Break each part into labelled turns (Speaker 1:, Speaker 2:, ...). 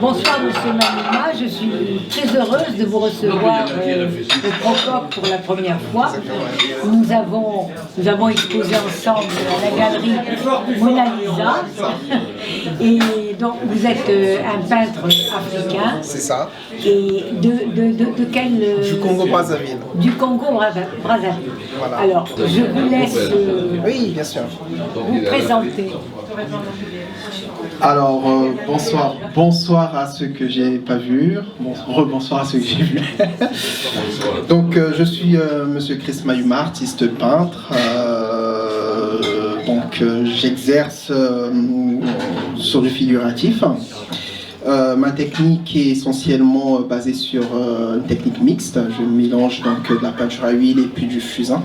Speaker 1: Bonsoir Monsieur Manouma, je suis très heureuse de vous recevoir au Procope pour la première fois. Nous avons exposé ensemble à la galerie Mona Lisa. Et donc vous êtes un peintre africain.
Speaker 2: C'est ça.
Speaker 1: Et de quel...
Speaker 2: Du Congo-Brazzaville.
Speaker 1: Du Congo-Brazzaville.
Speaker 2: Voilà.
Speaker 1: Alors, je vous laisse
Speaker 2: oui, bien sûr.
Speaker 1: vous présenter.
Speaker 3: Alors, bonsoir à ceux que j'ai pas vus, rebonsoir à ceux que j'ai vus. Donc, je suis Monsieur Chris Mayuma, artiste peintre. J'exerce sur du figuratif. Ma technique est essentiellement basée sur une technique mixte. Je mélange donc de la peinture à huile et puis du fusain.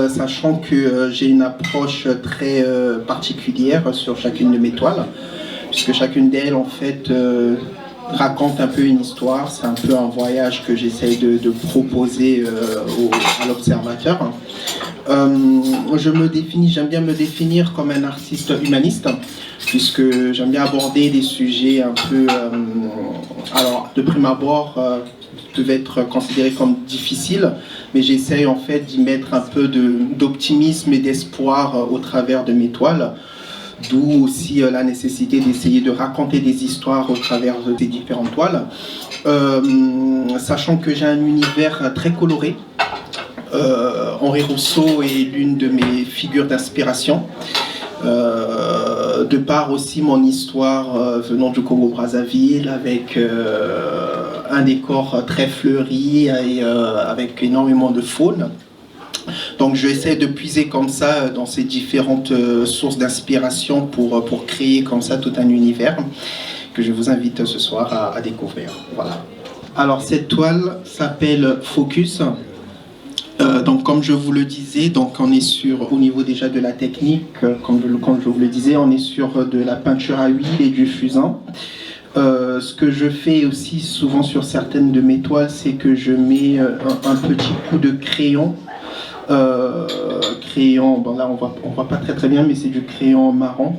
Speaker 3: Sachant que j'ai une approche très particulière sur chacune de mes toiles, puisque chacune d'elles en fait raconte un peu une histoire. C'est un peu un voyage que j'essaye de proposer à l'observateur. J'aime bien me définir comme un artiste humaniste, puisque j'aime bien aborder des sujets un peu, alors de prime abord, peuvent être considérés comme difficiles, mais j'essaye en fait d'y mettre un peu d'optimisme et d'espoir au travers de mes toiles, d'où aussi la nécessité d'essayer de raconter des histoires au travers de ces différentes toiles, sachant que j'ai un univers très coloré. Henri Rousseau est l'une de mes figures d'inspiration. De par aussi mon histoire venant du Congo-Brazzaville avec un décor très fleuri et avec énormément de faune. Donc je essaie de puiser comme ça dans ces différentes sources d'inspiration pour créer comme ça tout un univers que je vous invite ce soir à découvrir. Voilà. Alors cette toile s'appelle Focus. Donc comme je vous le disais, donc on est au niveau déjà de la technique, comme je vous le disais, on est sur de la peinture à huile et du fusain. Ce que je fais aussi souvent sur certaines de mes toiles, c'est que je mets un petit coup de crayon. Bon là on voit pas très bien, mais c'est du crayon marron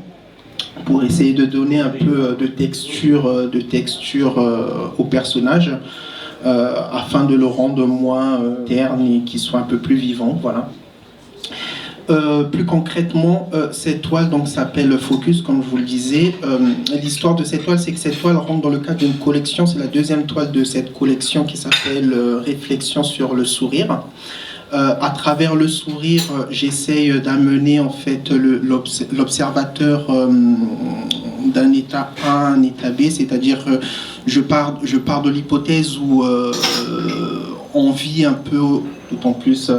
Speaker 3: pour essayer de donner un peu de texture au personnage. Afin de le rendre moins terne et qu'il soit un peu plus vivant, voilà. Plus concrètement, cette toile donc s'appelle Focus, comme je vous le disais. L'histoire de cette toile, c'est que cette toile rentre dans le cadre d'une collection. C'est la deuxième toile de cette collection qui s'appelle Réflexion sur le sourire. À travers le sourire, j'essaye d'amener en fait l'observateur d'un état A à un état B, c'est-à-dire je pars de l'hypothèse où on vit un peu, d'autant plus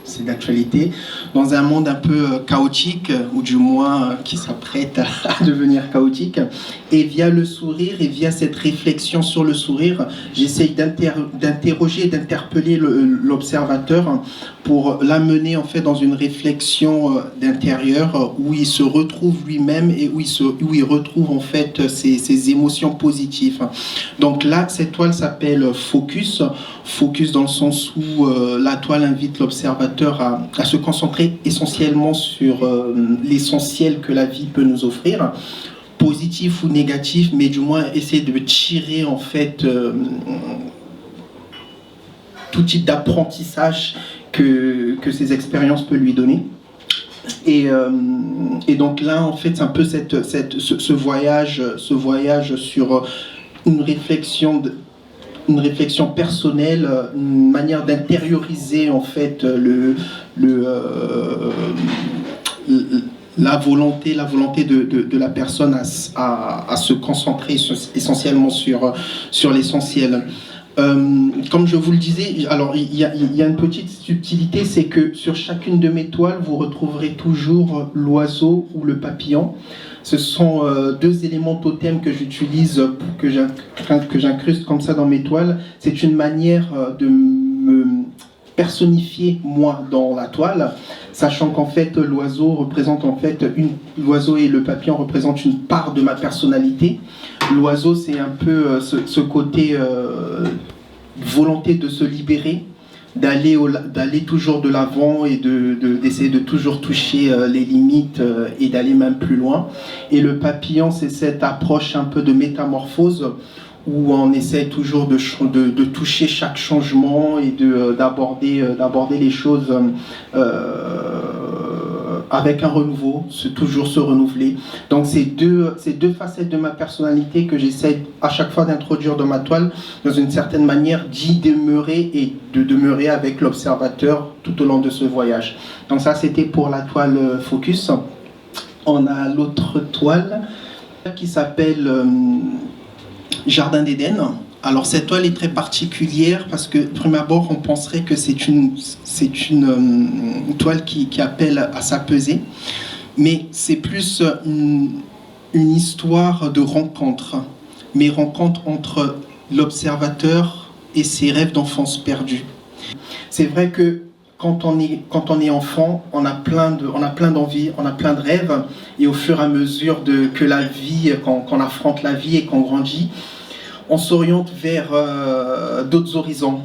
Speaker 3: c'est d'actualité, dans un monde un peu chaotique, ou du moins qui s'apprête à devenir chaotique. Et via le sourire et via cette réflexion sur le sourire, j'essaye d'interroger, d'interpeller l'observateur pour l'amener en fait dans une réflexion d'intérieur où il se retrouve lui-même et où il retrouve en fait ses émotions positives. Donc là, cette toile s'appelle Focus. Focus dans le sens où la toile invite l'observateur à se concentrer essentiellement sur l'essentiel que la vie peut nous offrir, positif ou négatif, mais du moins essayer de tirer en fait tout type d'apprentissage que ces expériences peuvent lui donner. Et donc là, en fait, c'est un peu ce voyage sur une réflexion personnelle, une manière d'intérioriser en fait la volonté de la personne à se concentrer essentiellement sur l'essentiel. Comme je vous le disais, alors il y a une petite subtilité, c'est que sur chacune de mes toiles, vous retrouverez toujours l'oiseau ou le papillon. Ce sont deux éléments totems que j'utilise, que j'incruste comme ça dans mes toiles. C'est une manière de me personnifier moi dans la toile, sachant qu'en fait l'oiseau et le papillon représentent une part de ma personnalité. L'oiseau, c'est un peu ce côté volonté de se libérer, d'aller toujours de l'avant et d'essayer de toujours toucher les limites et d'aller même plus loin. Et le papillon, c'est cette approche un peu de métamorphose où on essaie toujours de toucher chaque changement et d'aborder les choses avec un renouveau, toujours se renouveler. Donc c'est deux facettes de ma personnalité que j'essaie à chaque fois d'introduire dans ma toile, dans une certaine manière d'y demeurer et de demeurer avec l'observateur tout au long de ce voyage. Donc ça, c'était pour la toile Focus. On a l'autre toile qui s'appelle Jardin d'Éden. Alors cette toile est très particulière parce que, de prime abord, on penserait que c'est une toile qui appelle à s'apaiser, mais c'est plus une histoire de rencontre, mais rencontre entre l'observateur et ses rêves d'enfance perdus. C'est vrai que quand on est enfant, on a plein d'envies, on a plein de rêves, et au fur et à mesure que la vie, qu'on affronte la vie et qu'on grandit, on s'oriente vers d'autres horizons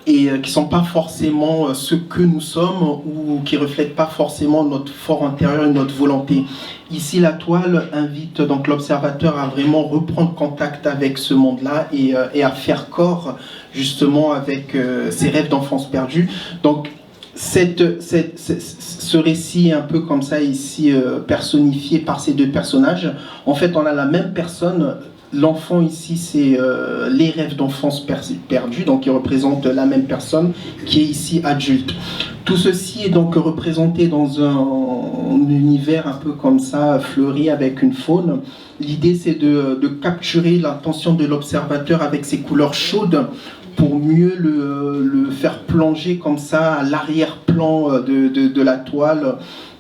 Speaker 3: et qui ne sont pas forcément ce que nous sommes ou qui ne reflètent pas forcément notre fort intérieur et notre volonté. Ici, la toile invite donc l'observateur à vraiment reprendre contact avec ce monde-là et à faire corps justement avec ses rêves d'enfance perdus. Donc, ce récit un peu comme ça ici personnifié par ces deux personnages, en fait, on a la même personne. L'enfant ici, c'est les rêves d'enfance perdus, donc qui représentent la même personne qui est ici adulte. Tout ceci est donc représenté dans un univers un peu comme ça, fleuri avec une faune. L'idée, c'est de capturer l'attention de l'observateur avec ses couleurs chaudes pour mieux le faire plonger comme ça à l'arrière-plan de la toile,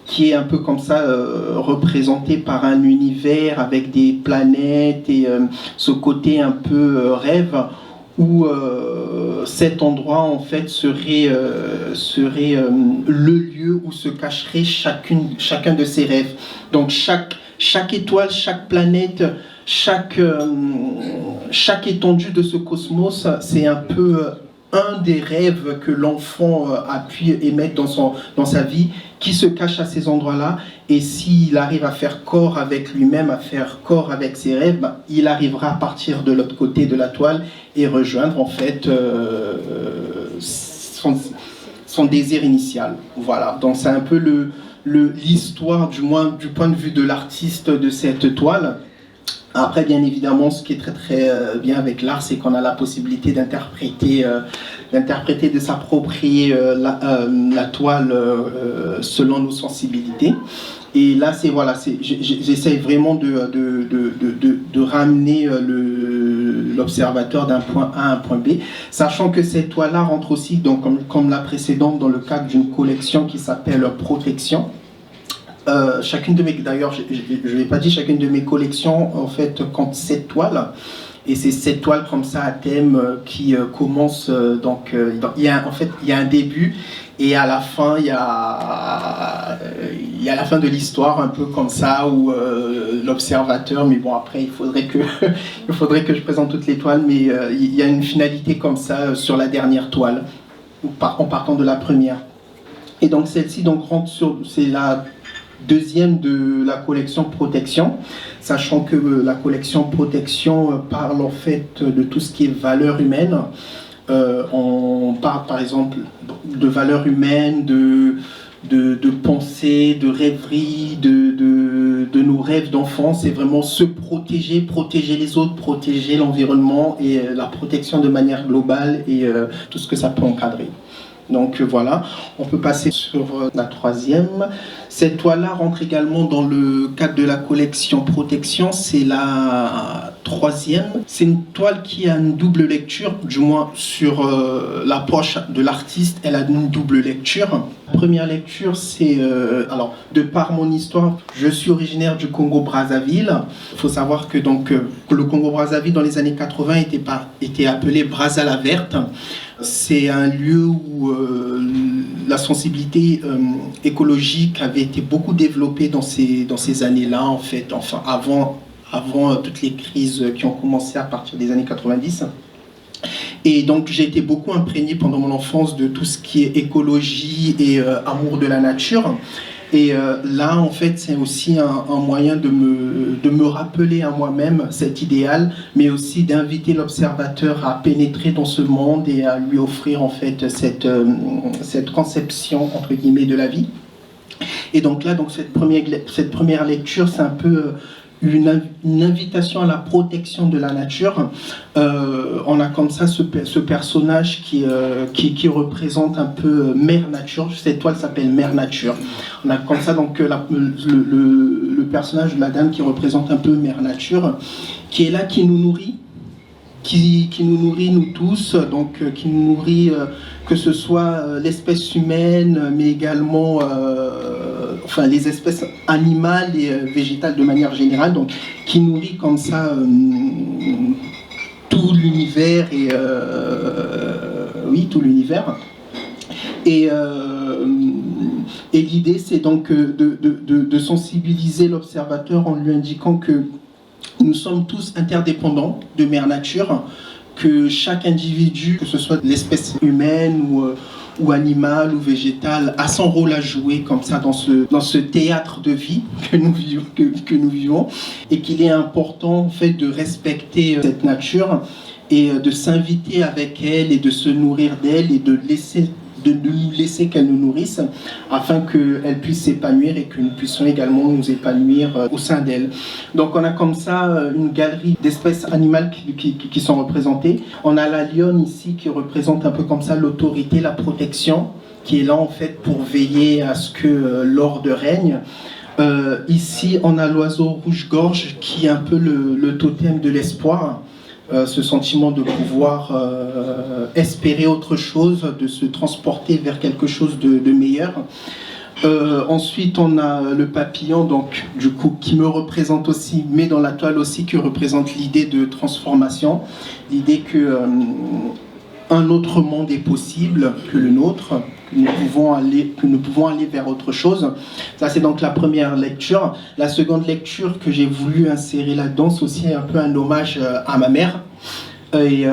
Speaker 3: qui est un peu comme ça représenté par un univers avec des planètes et ce côté un peu rêve où cet endroit en fait serait le lieu où se cacherait chacun de ces rêves. Donc chaque étoile, chaque planète, chaque étendue de ce cosmos, c'est un peu un des rêves que l'enfant a pu émettre dans sa vie, qui se cache à ces endroits-là, et s'il arrive à faire corps avec lui-même, à faire corps avec ses rêves, il arrivera à partir de l'autre côté de la toile et rejoindre en fait son désir initial. Voilà, donc c'est un peu l'histoire, du moins du point de vue de l'artiste de cette toile. Après, bien évidemment, ce qui est très très bien avec l'art, c'est qu'on a la possibilité d'interpréter, de s'approprier la toile selon nos sensibilités. Et là, j'essaye vraiment de ramener l'observateur d'un point A à un point B, sachant que cette toile-là rentre aussi, donc, comme la précédente, dans le cadre d'une collection qui s'appelle Protection. Chacune de mes, d'ailleurs, je ne l'ai pas dit, chacune de mes collections en fait compte 7 toiles, et c'est 7 toiles comme ça à thème qui commencent donc il y a un début et à la fin il y a la fin de l'histoire un peu comme ça où l'observateur, mais bon après il faudrait que je présente toutes les toiles, mais il y a une finalité comme ça sur la dernière toile en partant de la première. Et donc celle-ci donc rentre c'est la deuxième de la collection Protection, sachant que la collection Protection parle en fait de tout ce qui est valeurs humaines. On parle par exemple de valeurs humaines, de pensée, de rêverie, de nos rêves d'enfance. C'est vraiment se protéger les autres, protéger l'environnement et la protection de manière globale et tout ce que ça peut encadrer. Donc voilà, on peut passer sur la troisième. Cette toile-là rentre également dans le cadre de la collection Protection, c'est la troisième. C'est une toile qui a une double lecture, du moins sur l'approche de l'artiste, elle a une double lecture. La première lecture, c'est, alors, de par mon histoire, je suis originaire du Congo-Brazzaville. Il faut savoir que, que le Congo-Brazzaville, dans les années 80, était appelé Brazza la Verte. C'est un lieu où la sensibilité écologique avait été beaucoup développée dans ces années-là, en fait, enfin avant toutes les crises qui ont commencé à partir des années 90. Et donc j'ai été beaucoup imprégné pendant mon enfance de tout ce qui est écologie et amour de la nature. Et là, en fait, c'est aussi un moyen de me rappeler à moi-même cet idéal, mais aussi d'inviter l'observateur à pénétrer dans ce monde et à lui offrir en fait cette conception entre guillemets de la vie. Et donc là, cette première lecture, c'est un peu une invitation à la protection de la nature. On a comme ça ce personnage qui représente un peu Mère Nature. Cette toile s'appelle Mère Nature. On a comme ça donc le personnage de la dame qui représente un peu Mère Nature, qui est là, qui nous nourrit, qui nous nourrit nous tous, donc qui nous nourrit que ce soit l'espèce humaine, mais également les espèces animales et végétales de manière générale, donc qui nourrit comme ça tout l'univers et tout l'univers. Et l'idée, c'est donc de sensibiliser l'observateur en lui indiquant que nous sommes tous interdépendants de Mère Nature, que chaque individu, que ce soit l'espèce humaine ou animale ou végétale, a son rôle à jouer comme ça dans ce théâtre de vie que nous vivons, et qu'il est important en fait de respecter cette nature et de s'inviter avec elle et de se nourrir d'elle et de nous laisser qu'elle nous nourrisse afin qu'elle puisse s'épanouir et que nous puissions également nous épanouir au sein d'elle. Donc on a comme ça une galerie d'espèces animales qui sont représentées. On a la lionne ici qui représente un peu comme ça l'autorité, la protection, qui est là en fait pour veiller à ce que l'ordre règne. Ici on a l'oiseau rouge-gorge qui est un peu le totem de l'espoir. Ce sentiment de pouvoir espérer autre chose, de se transporter vers quelque chose de meilleur. Ensuite, on a le papillon, donc du coup, qui me représente aussi, mais dans la toile aussi, qui représente l'idée de transformation, l'idée que un autre monde est possible que le nôtre, que nous pouvons aller vers autre chose. Ça, c'est donc la première lecture. La seconde lecture que j'ai voulu insérer là-dedans, c'est aussi un peu un hommage à ma mère. Et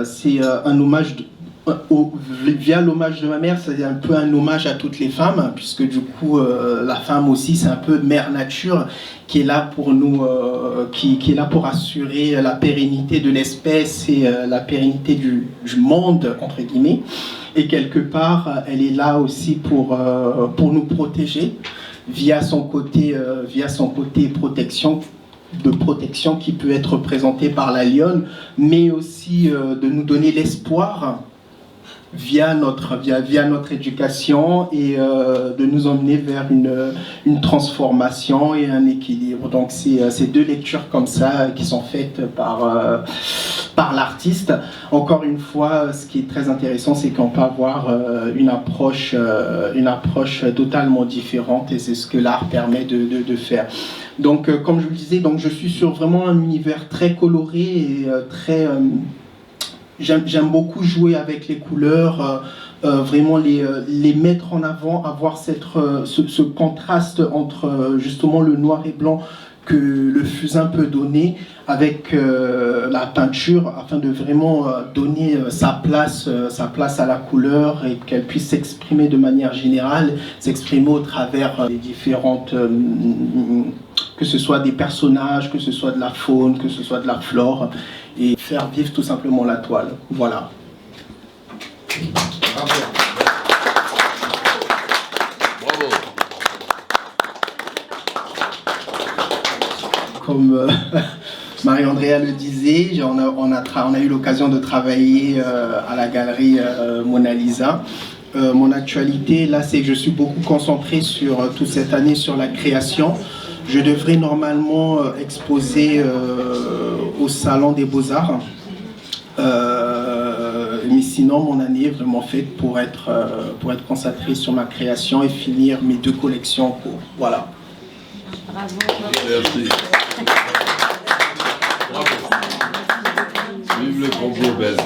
Speaker 3: c'est un hommage via l'hommage de ma mère, c'est un peu un hommage à toutes les femmes, puisque du coup la femme aussi c'est un peu Mère Nature qui est là pour nous, qui est là pour assurer la pérennité de l'espèce et la pérennité du monde entre guillemets, et quelque part elle est là aussi pour nous protéger via son côté protection qui peut être représenté par la lionne, mais aussi de nous donner l'espoir via notre éducation et de nous emmener vers une transformation et un équilibre. Donc c'est ces deux lectures comme ça qui sont faites par l'artiste. Encore une fois, ce qui est très intéressant, c'est qu'on peut avoir une approche totalement différente, et c'est ce que l'art permet de faire. Donc comme je vous le disais, donc je suis sur vraiment un univers très coloré et très... J'aime beaucoup jouer avec les couleurs, vraiment les mettre en avant, avoir ce contraste entre justement le noir et blanc que le fusain peut donner avec la peinture, afin de vraiment donner sa place à la couleur et qu'elle puisse s'exprimer de manière générale, s'exprimer au travers des différentes... que ce soit des personnages, que ce soit de la faune, que ce soit de la flore, et faire vivre tout simplement la toile. Voilà.
Speaker 4: Bravo.
Speaker 3: Comme Marie-Andrea le disait, on a eu l'occasion de travailler à la galerie Mona Lisa. Mon actualité, là, c'est que je suis beaucoup concentré sur toute cette année sur la création. Je devrais normalement exposer au Salon des Beaux-Arts. Mais sinon, mon année est vraiment faite pour être concentrée sur ma création et finir mes 2 collections en cours. Voilà.
Speaker 1: Bravo.
Speaker 4: Merci. Bravo. Vive le Congo belge.